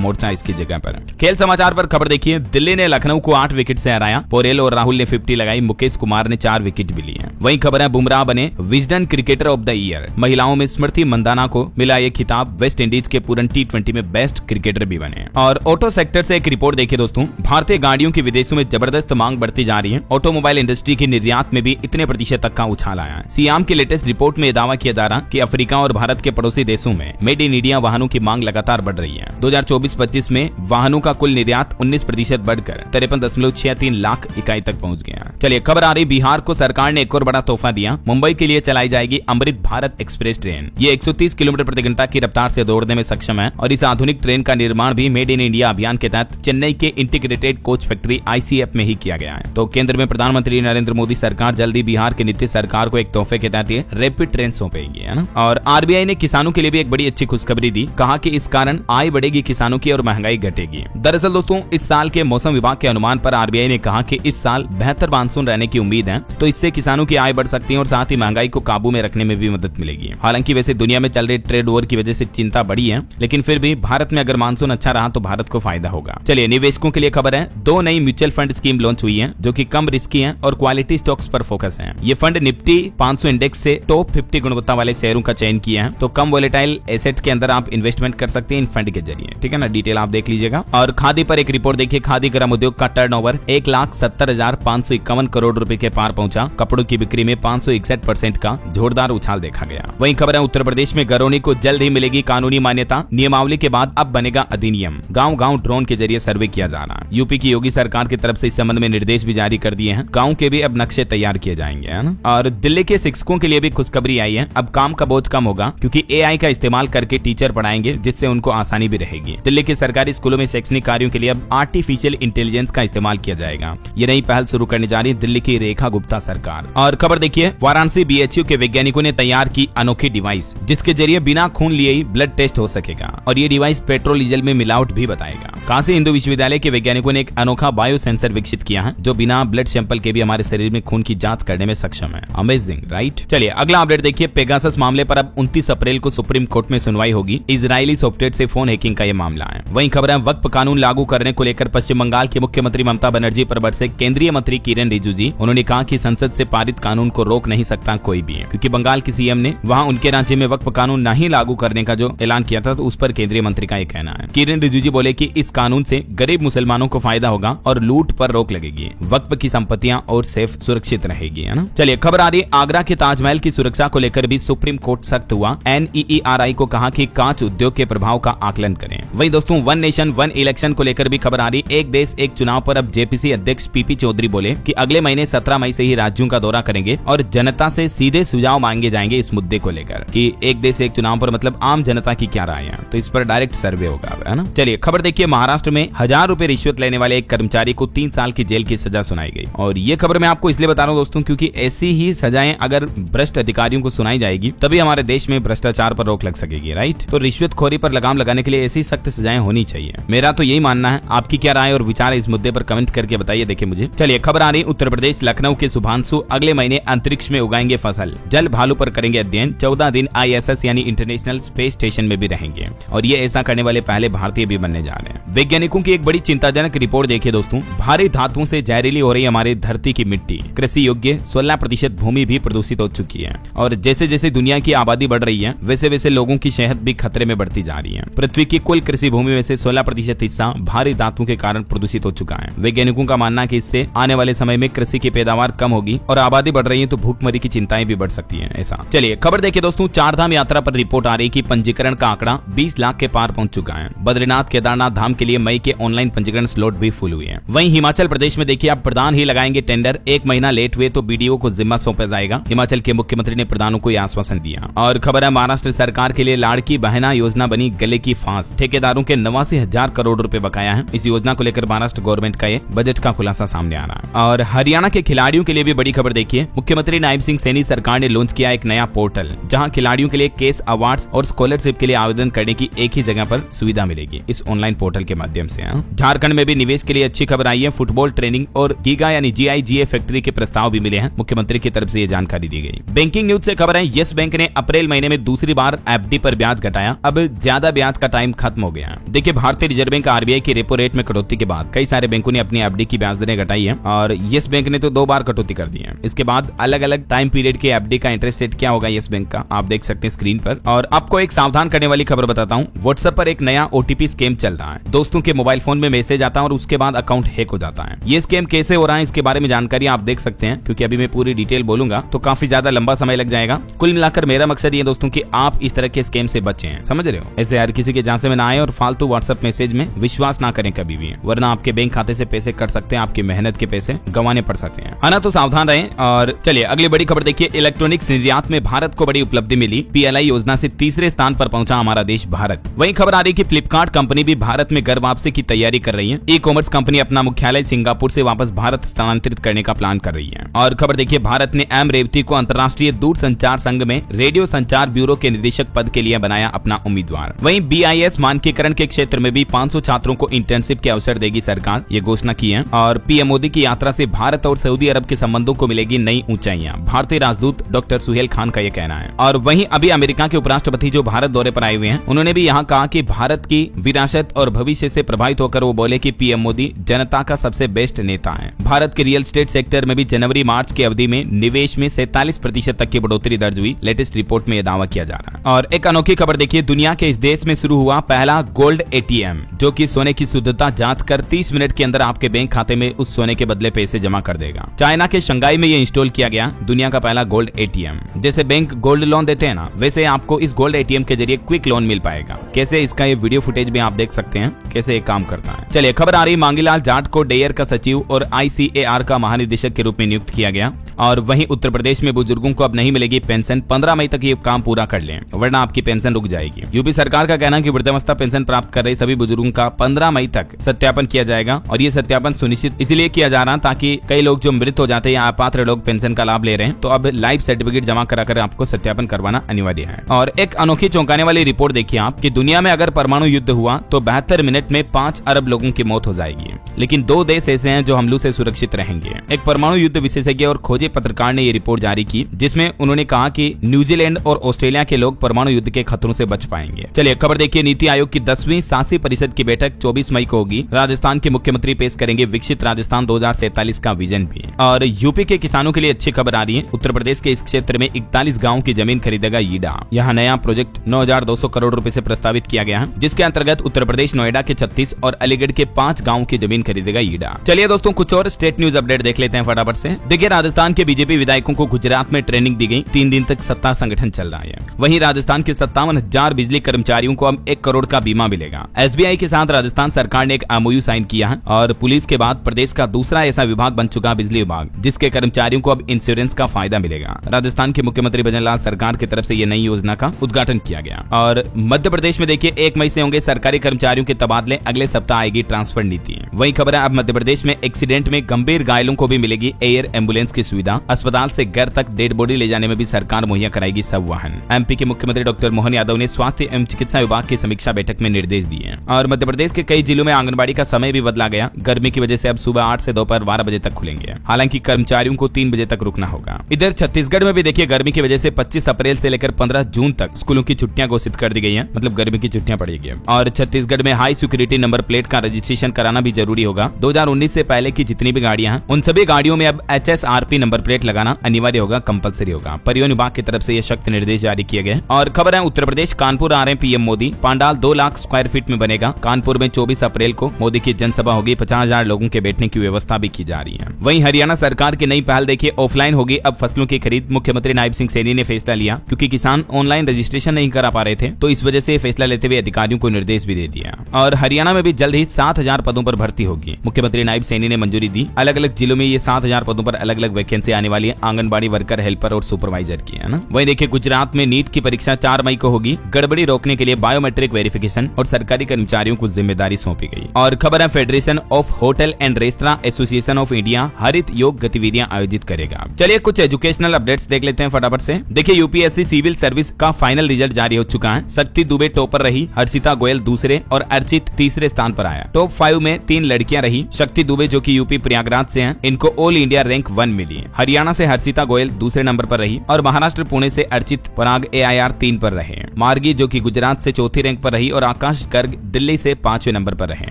मोर्चा इसकी जगह पर। खेल समाचार पर खबर देखिए, दिल्ली ने लखनऊ को 8 विकेट से हराया। पोरेल और राहुल ने 50 लगाई, मुकेश कुमार ने 4 विकेट भी लिए। वहीं खबर है बुमराह बने Wisden cricketer of the year. महिलाओं में स्मृति मंदाना को मिला ये खिताब। वेस्ट इंडीज के पूरन T20 में बेस्ट क्रिकेटर भी बने। और ऑटो सेक्टर से एक रिपोर्ट देखिए दोस्तों, भारतीय गाड़ियों की विदेशों में जबरदस्त मांग बढ़ती जा रही है। ऑटोमोबाइल इंडस्ट्री की निर्यात में भी इतने प्रतिशत तक का उछाल आया है। सियाम की लेटेस्ट रिपोर्ट में दावा किया जा रहा कि अफ्रीका और भारत के पड़ोसी देशों में मेड इन इंडिया वाहनों की मांग लगातार बढ़ रही है। 2024-25 में वाहनों का कुल निर्यात 19% बढ़कर 53.63 लाख इकाई तक पहुंच गया। चलिए खबर आ रही, बिहार को सरकार ने एक और बड़ा तोहफा दिया। मुंबई के लिए चलाई जाएगी अमृत भारत एक्सप्रेस ट्रेन। ये 130 किलोमीटर प्रति घंटा की रफ्तार से दौड़ने में सक्षम है और इस आधुनिक ट्रेन का निर्माण भी मेड इन इंडिया अभियान के तहत चेन्नई के इंटीग्रेटेड कोच फैक्ट्री ICF में ही किया गया है। तो केंद्र में प्रधानमंत्री नरेंद्र मोदी सरकार जल्दी बिहार के नीतीश सरकार को एक तोहफे के तहत ये रैपिड ट्रेन सौंपेगी, है ना। और RBI ने किसानों के लिए भी एक बड़ी अच्छी खुशखबरी दी। कहा कि इस कारण आय बढ़ेगी किसानों की और महंगाई घटेगी। दरअसल दोस्तों, इस साल के मौसम विभाग के अनुमान पर RBI ने कहा कि इस साल बेहतर मानसून रहने की उम्मीद है, तो इससे किसानों की आय बढ़ सकती है और साथ ही महंगाई को काबू में रखने में भी मदद मिलेगी। हालांकि वैसे दुनिया में चल रहे ट्रेड वॉर की वजह से चिंता बढ़ी है, लेकिन फिर भी भारत में अगर मानसून अच्छा रहा तो भारत को फायदा होगा। चलिए निवेशकों के लिए खबर है, 2 नई म्यूचुअल फंड स्कीम लॉन्च हुई है जो कि कम रिस्की है और क्वालिटी स्टॉक्स पर फोकस है। ये फंड निफ्टी 500 इंडेक्स से टॉप 50 गुणवत्ता वाले शेयरों का चयन किया है। तो कम वोलेटाइल एसेट के अंदर आप इन्वेस्टमेंट कर सकते हैं इन फंड के जरिए, ठीक है ना। डिटेल आप देख लीजिएगा। और खादी पर एक रिपोर्ट देखिए, खादी ग्राम उद्योग का टर्नओवर 1,70,551 करोड़ रुपए के पार पहुंचा। कपड़ों की बिक्री में 561% का जोरदार उछाल देखा गया। वहीं खबर है उत्तर प्रदेश में घरौनी को जल्द ही मिलेगी कानूनी मान्यता। नियमावली के बाद अब बनेगा अधिनियम। गांव-गांव ड्रोन के जरिए सर्वे किया जा रहा है। यूपी की योगी सरकार की तरफ से इस संबंध में निर्देश भी जारी कर दिए हैं। गांव के भी अब नक्शे तैयार किए जाएंगे, है ना। और दिल्ली के शिक्षकों के लिए भी खुशखबरी आई है। अब काम का बोझ कम होगा क्योंकि AI का इस्तेमाल करके टीचर पढ़ाएंगे, जिससे उनको आसानी भी रहेगी। दिल्ली के सरकारी स्कूलों में शैक्षणिक कार्यों के लिए अब आर्टिफिशियल इंटेलिजेंस का इस्तेमाल किया जाएगा। ये नई पहल शुरू करने जा रही है दिल्ली की रेखा गुप्ता सरकार। और खबर देखिए, वाराणसी BHU के वैज्ञानिकों ने तैयार की अनोखी डिवाइस, जिसके जरिए बिना खून लिए ही ब्लड टेस्ट हो सकेगा। और ये डिवाइस पेट्रोल डीजल में मिलावट भी बताएगा। काशी हिंदू विश्वविद्यालय के वैज्ञानिकों ने एक अनोखा बायो सेंसर विकसित किया है जो बिना ब्लड सैंपल के भी हमारे शरीर में खून की जांच करने में सक्षम है। Amazing, right. चलिए अगला अपडेट देखिए, पेगासस मामले पर अब 29 अप्रैल को सुप्रीम कोर्ट में सुनवाई होगी। इजरायली सॉफ्टवेयर से फोन हैकिंग का ये मामला है। वहीं खबर है, वक्फ कानून लागू करने को लेकर पश्चिम बंगाल के मुख्यमंत्री ममता बनर्जी पर बरसे केंद्रीय मंत्री किरेन रिजिजू जी। उन्होंने कहा कि संसद से पारित कानून को रोक नहीं सकता कोई भी, क्योंकि बंगाल की CM ने वहां उनके राज्य में वक्फ कानून नहीं लागू करने का जो ऐलान किया था, तो उस पर केंद्रीय मंत्री का ये कहना है। किरेन रिजिजू बोले कि इस कानून से गरीब मुसलमानों को फायदा होगा और लूट पर रोक लगेगी। वक्फ की संपत्तियां और सेफ सुरक्षित रहेगी, है ना। चलिए खबर आ रही, आगरा के ताजमहल की सुरक्षा को लेकर भी सुप्रीम कोर्ट सख्त हुआ। NEERI को कहा कि कांच उद्योग के प्रभाव का आकलन करें। वहीं दोस्तों, वन नेशन वन इलेक्शन को लेकर भी खबर आ रही, एक देश एक चुनाव पर अब JPC अध्यक्ष PP चौधरी बोले कि अगले महीने 17 मई से ही राज्यों का दौरा करेंगे और जनता से सीधे सुझाव मांगे जाएंगे इस मुद्दे को लेकर कि एक देश एक चुनाव पर मतलब आम जनता की क्या राय है, तो इस पर डायरेक्ट सर्वे होगा, है ना। चलिए खबर देखिए, महाराष्ट्र में 1000 रुपए रिश्वत लेने वाले एक कर्मचारी को 3 साल की जेल की सजा सुनाई गई। और ये खबर मैं आपको इसलिए बता रहा हूँ दोस्तों, क्योंकि ऐसी ही सजाएं अगर भ्रष्ट अधिकारियों को सुनाई जाएगी तभी हमारे देश में भ्रष्टाचार पर रोक लग सकेगी, राइट। तो रिश्वतखोरी पर लगाम लगाने के लिए ऐसी सख्त सजाएं होनी चाहिए। मेरा तो यही मानना है। आपकी क्या राय और विचार है इस मुद्दे पर कमेंट करके बताइए, देखिए मुझे। चलिए खबर आ रही, उत्तर प्रदेश लखनऊ के शुभांशु अगले महीने अंतरिक्ष में उगाएंगे फसल। जल भालू पर करेंगे अध्ययन। 14 दिन ISS यानी इंटरनेशनल स्पेस स्टेशन में भी रहेंगे और ये ऐसा करने वाले पहले भारतीय भी बनने जा रहे हैं। वैज्ञानिकों की एक बड़ी चिंताजनक रिपोर्ट देखिए दोस्तों, भारी धातुओं से जहरीली हो रही हमारी धरती की मिट्टी। कृषि योग्य 16% भूमि भी प्रदूषित हो चुकी है और जैसे जैसे दुनिया की आबादी बढ़ रही है वैसे वैसे लोगों की सेहत भी खतरे में बढ़ती जा रही है। पृथ्वी की कुल कृषि भूमि में से 16% हिस्सा भारी धातुओं के कारण प्रदूषित हो चुका है। वैज्ञानिकों का मानना है कि इससे आने वाले समय में कृषि की पैदावार कम होगी और आबादी बढ़ रही है तो भूखमरी की चिंताएं भी बढ़ सकती है। ऐसा चलिए खबर देखिए दोस्तों, 4 धाम यात्रा पर रिपोर्ट आ रही कि पंजीकरण का आंकड़ा 20 लाख के पार पहुंच चुका है। बद्रीनाथ केदारनाथ धाम के लिए मई के ऑनलाइन पंजीकरण स्लॉट भी फुल हुए हैं। वहीं हिमाचल प्रदेश में देखिए, अब प्रधान ही लगाएंगे टेंडर। 1 महीना लेट हुए तो BDO को जिम्मा सौंपा जाएगा। हिमाचल के मुख्यमंत्री ने प्रधानों को यह आश्वासन दिया। और खबर है, महाराष्ट्र सरकार के लिए लाड़की बहना योजना बनी गले की फांस। ठेकेदारों के 89,000 करोड़ रुपए बकाया है। इस योजना को लेकर महाराष्ट्र गवर्नमेंट का ये बजट का खुलासा सामने आ रहा है। और हरियाणा के खिलाड़ियों के लिए भी बड़ी खबर देखिए, मुख्यमंत्री नायब सिंह सैनी सरकार ने लॉन्च किया एक नया पोर्टल जहां खिलाड़ियों के लिए केस अवार्ड्स और स्कॉलरशिप के लिए आवेदन करने की एक ही जगह पर सुविधा मिलेगी। इस ऑनलाइन पोर्टल के माध्यम से। झारखंड में भी निवेश के लिए अच्छी खबर आई है। फुटबॉल ट्रेनिंग और गीगा यानी GIGA फैक्ट्री के प्रस्ताव भी मिले हैं। मुख्यमंत्री की तरफ से ये जानकारी दी गई। बैंकिंग न्यूज से खबर है, यस बैंक ने अप्रैल महीने में दूसरी बार FD पर ब्याज घटाया। अब ज्यादा ब्याज का टाइम खत्म हो गया। देखिए, भारतीय रिजर्व बैंक RBI की रेपो रेट में कटौती के बाद कई सारे बैंकों ने अपनी FD की ब्याज दरें घटाई है और यस बैंक ने तो 2 बार कटौती कर दी है। इसके बाद अलग अलग टाइम पीरियड के FD का इंटरेस्ट रेट क्या होगा यस बैंक का, आप देख सकते हैं स्क्रीन पर। और आपको एक सावधान करने वाली खबर बताता हूँ। व्हाट्सएप पर एक नया OTP स्कैम चल रहा है। दोस्तों के मोबाइल फोन में मैसेज आता है और उसके बाद अकाउंट हैक हो जाता है। ये स्कैम कैसे हो रहा है इसके बारे में जानकारी आप देख सकते हैं, क्योंकि अभी मैं पूरी डिटेल बोलूंगा तो काफी ज्यादा लंबा समय लग जाएगा। कुल मिलाकर मेरा मकसद ये दोस्तों कि आप इस तरह के स्कैम से बचें, समझ रहे हो। ऐसे हर किसी के झांसे में ना आए और फालतू व्हाट्सएप मैसेज में विश्वास ना करें कभी भी, वरना आपके बैंक खाते से पैसे कट सकते हैं, आपकी मेहनत के पैसे गंवाने पड़ सकते हैं, है ना। तो सावधान रहें। और चलिए अगली बड़ी खबर देखिए। इलेक्ट्रॉनिक्स निर्यात में भारत को बड़ी उपलब्धि मिली। PLI योजना से तीसरे स्थान पर पहुंचा हमारा देश भारत। वहीं खबर आ रही कि फ्लिपकार्ट कंपनी भी भारत में घर वापसी की तैयारी कर रही है। ई-कॉमर्स कंपनी अपना मुख्यालय सिंगापुर से वापस भारत स्थानांतरित करने का प्लान कर रही है। और खबर देखिए, भारत ने M रेवती को अंतर्राष्ट्रीय दूरसंचार संघ में रेडियो संचार ब्यूरो के निदेशक पद के लिए बनाया अपना उम्मीदवार। वहीं BIS मानकीकरण के क्षेत्र में भी 500 छात्रों को इंटर्नशिप के अवसर देगी सरकार, ये घोषणा की है। और PM मोदी की यात्रा से भारत और सऊदी अरब के संबंधों को मिलेगी नई ऊंचाइयां, भारतीय राजदूत डॉक्टर सुहेल खान का यह कहना है। और वहीं अभी अमेरिका के उपराष्ट्रपति जो भारत दौरे पर आए हुए हैं, उन्होंने भी यहाँ कहा कि भारत की विरासत और भविष्य से प्रभावित होकर वो बोले कि PM मोदी जनता का सबसे बेस्ट नेता है। भारत के रियल एस्टेट सेक्टर में भी जनवरी मार्च की अवधि में निवेश में 47% तक की बढ़ोतरी दर्ज हुई। लेटेस्ट रिपोर्ट में यह दावा किया जा रहा है। और एक अनोखी खबर देखिए, दुनिया के इस देश में शुरू हुआ पहला गोल्ड ATM, जो कि सोने की शुद्धता जांच कर 30 मिनट के अंदर आपके बैंक खाते में उस सोने के बदले पैसे जमा कर देगा। चाइना के शंघाई में ये इंस्टॉल किया गया दुनिया का पहला गोल्ड ATM। जैसे बैंक गोल्ड लोन देते हैं ना, वैसे आपको इस गोल्ड ATM के जरिए क्विक लोन मिल पाएगा। कैसे, इसका ये वीडियो फुटेज भी आप देख सकते हैं कैसे ये काम करता है। चलिए खबर आ रही, मांगीलाल जाट को डेयर का सचिव और ICAR का महानिदेशक के रूप में नियुक्त किया गया। और वहीं उत्तर प्रदेश में बुजुर्गों को अब नहीं मिलेगी पेंशन। 15 मई तक ये काम पूरा कर लें, वरना आपकी पेंशन रुक जाएगी। यूपी सरकार का कहना है कि वृद्धावस्था पेंशन प्राप्त कर रहे सभी बुजुर्गों का 15 मई तक सत्यापन किया जाएगा। और ये सत्यापन सुनिश्चित इसलिए किया जा रहा है ताकि कई लोग जो मृत हो जाते हैं या अपात्र लोग पेंशन का लाभ ले रहे हैं, तो अब लाइफ सर्टिफिकेट जमा कराकर आपको सत्यापन करवाना अनिवार्य है। और एक अनोखी चौंकाने वाली रिपोर्ट देखिए आप कि दुनिया में अगर परमाणु युद्ध हुआ तो 72 मिनट में 5 अरब लोगों की मौत हो जाएगी, लेकिन 2 देश ऐसे हैं जो हमलों से सुरक्षित रहेंगे। एक परमाणु युद्ध विशेषज्ञ और खोजे पत्रकार ने ये रिपोर्ट जारी की, जिसमें उन्होंने कहा कि न्यूजीलैंड और ऑस्ट्रेलिया के लोग परमाणु युद्ध के खतरों से बच पाएंगे। चलिए खबर देखिए, नीति आयोग की 10वीं शासी परिषद की बैठक 24 मई को होगी। राजस्थान के मुख्यमंत्री पेश करेंगे विकसित राजस्थान 2047 का विजन भी। और यूपी के किसानों के लिए अच्छी खबर आ रही है। उत्तर प्रदेश के इस क्षेत्र में 41 गाँव की जमीन खरीदेगा ईडा। यहाँ नया प्रोजेक्ट 9,200 करोड़ रुपए से प्रस्तावित किया गया है, जिसके अंतर्गत उत्तर प्रदेश नोएडा के 36 और अलीगढ़ के 5 गाँव की जमीन खरीदेगा ईडा। चलिए दोस्तों, कुछ और स्टेट न्यूज अपडेट देख लेते हैं फटाफट से। देखिए, राजस्थान के बीजेपी विधायकों को गुजरात में ट्रेनिंग दी गई। 3 दिन तक सत्ता संगठन चल रहा है। वहीं राजस्थान के 57,000 बिजली कर्मचारियों को अब 1 करोड़ का बीमा मिलेगा। SBI के साथ राजस्थान सरकार ने एक MOU साइन किया है। और पुलिस के बाद प्रदेश का दूसरा ऐसा विभाग बन चुका बिजली विभाग, जिसके कर्मचारियों को अब इंश्योरेंस का फायदा मिलेगा। राजस्थान के मुख्यमंत्री भजनलाल सरकार की तरफ से ये नई योजना का उद्घाटन किया गया। और मध्य प्रदेश में देखिए 1 मई से होंगे सरकारी कर्मचारियों के तबादले। अगले सप्ताह आएगी ट्रांसफर नीति। वही खबर है, अब मध्य प्रदेश में एक्सीडेंट में गंभीर घायलों को भी मिलेगी एयर एम्बुलेंस की सुविधा। अस्पताल से घर तक डेड बॉडी ले जाने में भी सरकार मुहैया कराएगी सब वाहन। MP के मुख्यमंत्री डॉक्टर मोहन यादव ने स्वास्थ्य एवं चिकित्सा विभाग की समीक्षा बैठक में निर्देश दिए। और मध्य प्रदेश के कई जिलों में आंगनबाड़ी का समय भी बदला गया। गर्मी की वजह से अब सुबह 8 से दोपहर 12 बजे तक खुलेंगे। हालांकि कर्मचारियों को 3 बजे तक रुकना होगा। इधर छत्तीसगढ़ में भी देखिए, गर्मी की वजह से 25 अप्रैल से लेकर 15 जून तक स्कूलों की छुट्टियां घोषित कर दी गई हैं, मतलब गर्मी की छुट्टियां पड़ेगी। और छत्तीसगढ़ में हाई सिक्योरिटी नंबर प्लेट का रजिस्ट्रेशन कराना भी जरूरी होगा। 2019 से पहले की जितनी भी गाड़ियां हैं, उन सभी गाड़ियों में अब HSRP नंबर प्लेट लगाना अनिवार्य होगा, कंपलसरी होगा। परिवहन विभाग की तरफ से ये सख्त निर्देश जारी किए गए। और खबर है, उत्तर प्रदेश कानपुर आ रहे हैं PM Modi. Pandal 2 lakh square feet में बनेगा। कानपुर में 24 अप्रैल को मोदी की जनसभा होगी। 50,000 लोगों के बैठने की व्यवस्था भी की जा रही है। वहीं हरियाणा सरकार की नई पहल देखिए, ऑफलाइन होगी अब फसलों की खरीद। मुख्यमंत्री नायब सिंह सैनी ने फैसला लिया, क्योंकि किसान ऑनलाइन रजिस्ट्रेशन नहीं करा पा रहे थे, तो इस वजह से फैसला लेते हुए अधिकारियों को निर्देश भी दे दिया। और हरियाणा में भी जल्द ही 7,000 पदों पर भर्ती होगी। मुख्यमंत्री नायब सैनी ने मंजूरी दी। अलग अलग जिलों में ये 7,000 पदों पर अलग अलग वैकेंसी आने वाली है, आंगनबाड़ी वर्कर, हेल्पर और सुपरवाइजर की, है ना। वहीं देखिए, गुजरात में नीट की परीक्षा 4 मई को होगी। गड़बड़ी रोकने के लिए बायोमेट्रिक वेरिफिकेशन और सरकारी कर्मचारियों को जिम्मेदारी सौंपी गई। और खबर है, federation of hotel and restaurant association of India हरित योग गतिविधियां आयोजित करेगा। चलिए कुछ एजुकेशनल अपडेट्स देख लेते हैं फटाफट से। देखिए, UPSC सिविल सर्विस का फाइनल रिजल्ट जारी हो चुका है। शक्ति दुबे टॉपर रही, हर्षिता गोयल दूसरे और अर्चित तीसरे स्थान पर आया। टॉप 5 में 3 लड़कियां रही। शक्ति दुबे जो कि यूपी प्रयागराज से हैं, इनको ऑल इंडिया रैंक 1 मिली। हरियाणा से हर्षिता गोयल दूसरे नंबर पर रही और महाराष्ट्र पुणे से अर्चित पराग AIR 3 पर रहे। मार्गी जो कि गुजरात से चौथी रैंक पर रही और आकाश गर्ग दिल्ली से 5वें नंबर पर रहे।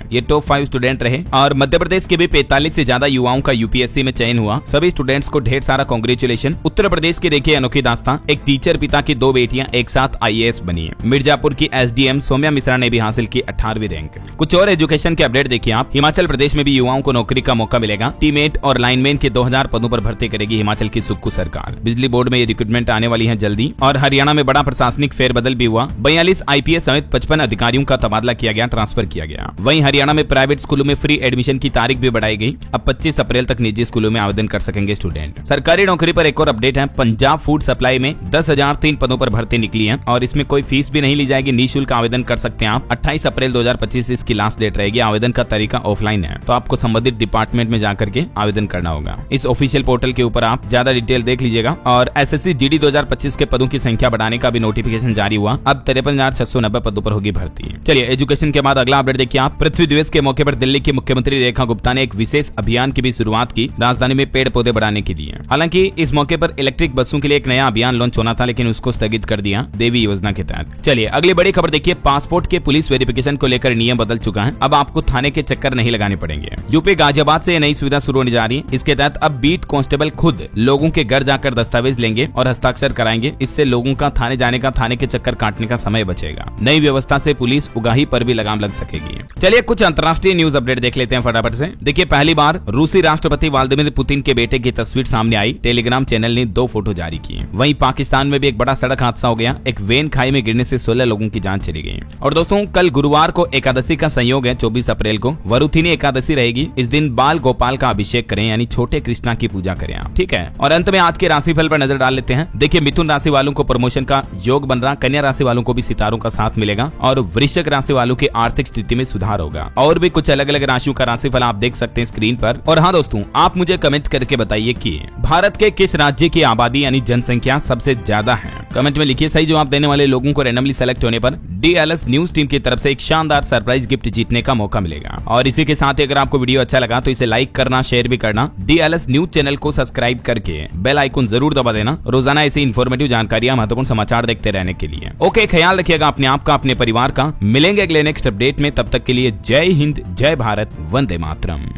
ये टॉप 5 स्टूडेंट रहे। और मध्य प्रदेश के भी 45 से ज्यादा युवाओं का यूपीएससी में चयन हुआ। सभी स्टूडेंट्स को ढेर सारा कांग्रेचुलेशन। उत्तर प्रदेश की देखिए अनोखी दास्तां, एक टीचर पिता की 2 बेटियां एक साथ IAS बनी है। मिर्जापुर की SDM सौम्या मिश्रा ने भी हासिल की 18वीं रैंक। कुछ और एजुकेशन के अपडेट देखिए आप। हिमाचल प्रदेश में भी युवाओं को नौकरी का मौका मिलेगा। टीमेट और लाइनमैन के 2000 पदों पर भर्ती करेगी हिमाचल की सुक्खू सरकार। बिजली बोर्ड में ये रिक्रूटमेंट आने वाली है जल्दी। और हरियाणा में बड़ा प्रशासनिक फेरबदल भी हुआ। 42 IPS समेत 55 अधिकारियों का तबादला किया गया, ट्रांसफर किया गया। वहीं हरियाणा में प्राइवेट स्कूलों में फ्री एडमिशन की तारीख भी बढ़ाई गई। अब 25 अप्रैल तक निजी स्कूलों में आवेदन कर सकेंगे स्टूडेंट। सरकारी नौकरी पर एक और अपडेट है। पंजाब फूड सप्लाई में 10,003 पदों पर भर्ती निकली है और इसमें कोई फीस भी नहीं ली जाएगी। निःशुल्क आवेदन कर सकते हैं आप। 28 अप्रैल 2025 इसकी लास्ट डेट रहेगी। आवेदन का तरीका ऑफलाइन है, तो आपको संबंधित डिपार्टमेंट में जाकर के आवेदन करना होगा। इस ऑफिशियल पोर्टल के ऊपर आप ज्यादा डिटेल देख लीजिएगा। और SSC GD 2025 के पदों की संख्या बढ़ाने का भी नोटिफिकेशन जारी हुआ। अब 53,690 पदों पर होगी भर्ती। चलिए एजुकेशन के बाद अगला अपडेट देखिए आप। पृथ्वी दिवस के मौके पर दिल्ली की मुख्यमंत्री रेखा गुप्ता ने एक विशेष अभियान की भी शुरुआत की, राजधानी में पेड़ पौधे बढ़ाने के लिए। हालांकि इस मौके पर इलेक्ट्रिक बसों के लिए एक नया अभियान लॉन्च होना था, लेकिन उसको स्थगित कर दिया देवी योजना के तहत। चलिए अगली बड़ी खबर देखिए। पासपोर्ट के पुलिस वेरिफिकेशन को लेकर नियम बदल चुका है। अब आपको थाने के चक्कर नहीं लगाने पड़ेंगे। यूपी गाजियाबाद से नई सुविधा शुरू होने जा रही है। इसके तहत अब बीट कांस्टेबल खुद लोगों के घर जाकर दस्तावेज लेंगे और हस्ताक्षर कराएंगे। इससे लोगों का थाने जाने का, थाने के चक्कर काटने का समय बचेगा। नई व्यवस्था से पुलिस उगाही पर भी लगाम लग सकेगी। चलिए कुछ अंतर्राष्ट्रीय न्यूज अपडेट देख लेते हैं फटाफट से। देखिए पहली बार रूसी राष्ट्रपति व्लादिमीर पुतिन के बेटे की तस्वीर सामने आई। टेलीग्राम चैनल ने 2 फोटो जारी किए। वहीं पाकिस्तान में भी एक बड़ा सड़क हादसा हो गया। एक वेन खाई में गिरने से 16 लोगों की जान चली गई। और दोस्तों कल गुरुवार को एकादशी का संयोग है। 24 अप्रैल को वरुथिनी एकादशी रहेगी। इस दिन बाल गोपाल का अभिषेक करें, यानी छोटे कृष्णा की पूजा करें आप, ठीक है। और अंत में आज के राशिफल पर नजर डाल लेते हैं। देखिए मिथुन राशि वालों को प्रमोशन का योग बन रहा। कन्या राशि वालों को भी सितारों का साथ मिलेगा और वृश्चिक राशि वालों की आर्थिक स्थिति में सुधार होगा। और भी कुछ अलग अलग राशियों का राशिफल आप देख सकते हैं स्क्रीन पर। और हाँ दोस्तों, आप मुझे कमेंट करके बताइए कि भारत के किस राज्य की आबादी यानी जनसंख्या सबसे ज्यादा है। कमेंट में लिखिए। सही जवाब देने वाले लोगों को रैंडमली सेलेक्ट होने पर DLS न्यूज टीम की तरफ से एक शानदार सरप्राइज गिफ्ट जीतने का मौका मिलेगा। और इसी के साथ ही अगर आपको वीडियो अच्छा लगा तो इसे लाइक करना, शेयर भी करना। DLS न्यूज चैनल को सब्सक्राइब करके बेल आइकन जरूर दबा देना, रोजाना ऐसी इन्फॉर्मेटिव जानकारियां, महत्वपूर्ण समाचार देखते रहने के लिए। ओके, ख्याल रखिएगा अपने आप का, अपने परिवार का। मिलेंगे अगले नेक्स्ट अपडेट में। तब तक के लिए जय हिंद, जय भारत, वंदे मातरम।